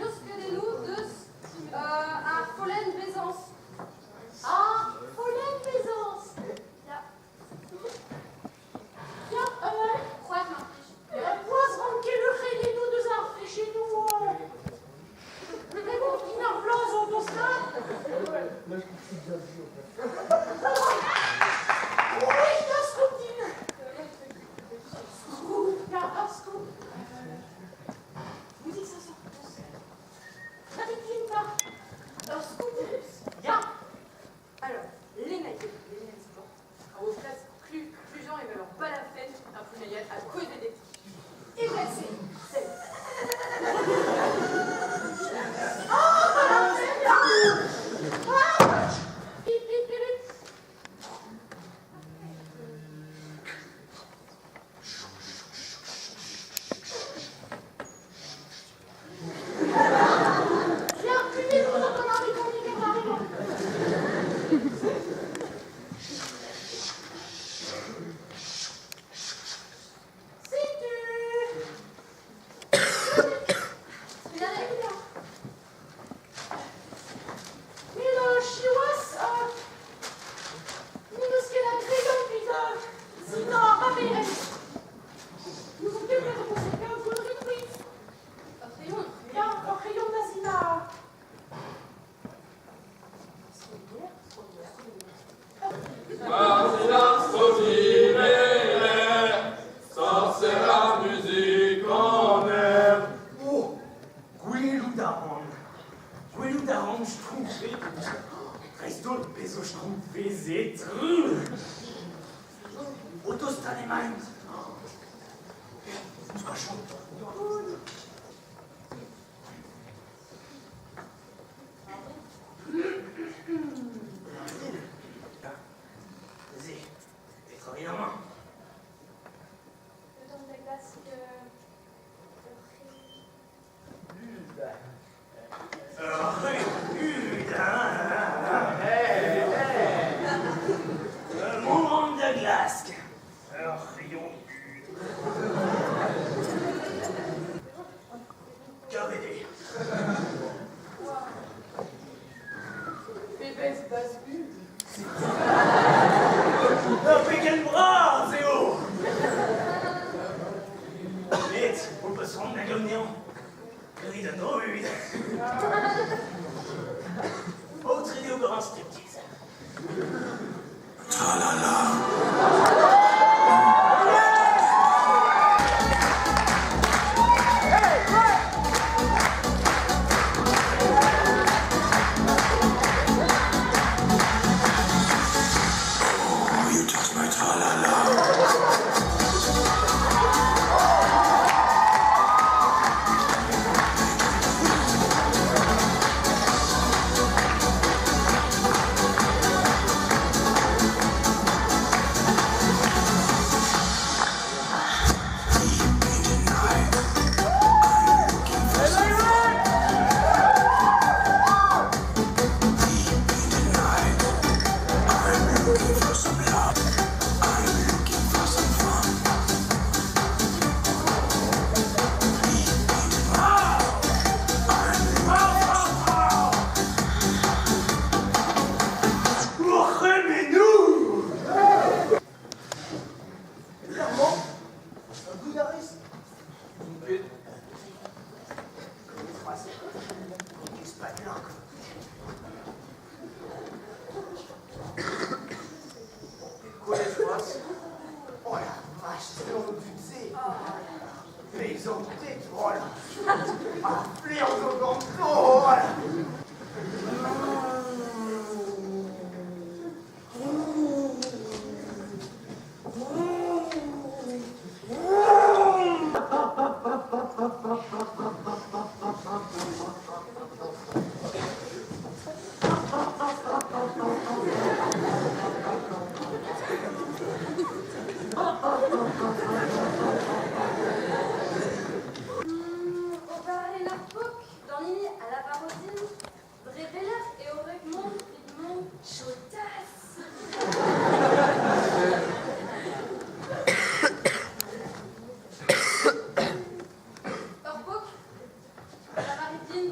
Just genug dus à vollen Besans. Ah, vollen Besans. Ja. Ja, Quoi, man? Was van kinderen genug dus aan chez nous. Mais bon, qui n'a pas en pour ça? Oui, la scoutine. Scout, la scout. Vous dites ça sort. La victime, là. Scout. Ja. Alors, les naïfs sport. En vos classes, plus gens et même pas la peine un poulailler à cause des défis. Et merci, c'est. Oh, madame, c'est bien. Ah, pip, pip, pip. Autre idée au grand striptease.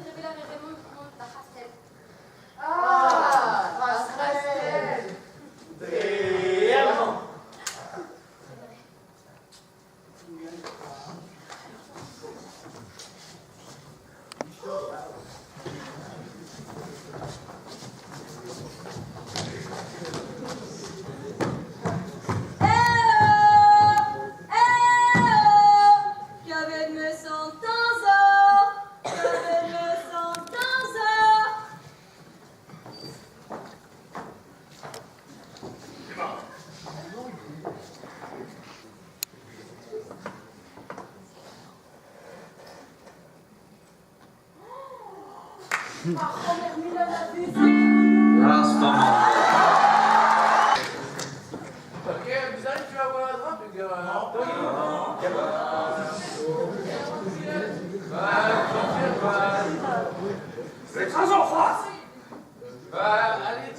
révéla Raymond da Rastel. Ah, Rastrel. Brillamment. Ah, c'est pas mal. Ok, vous allez, tu vas voir la droite, le gars. C'est très en face. Allez,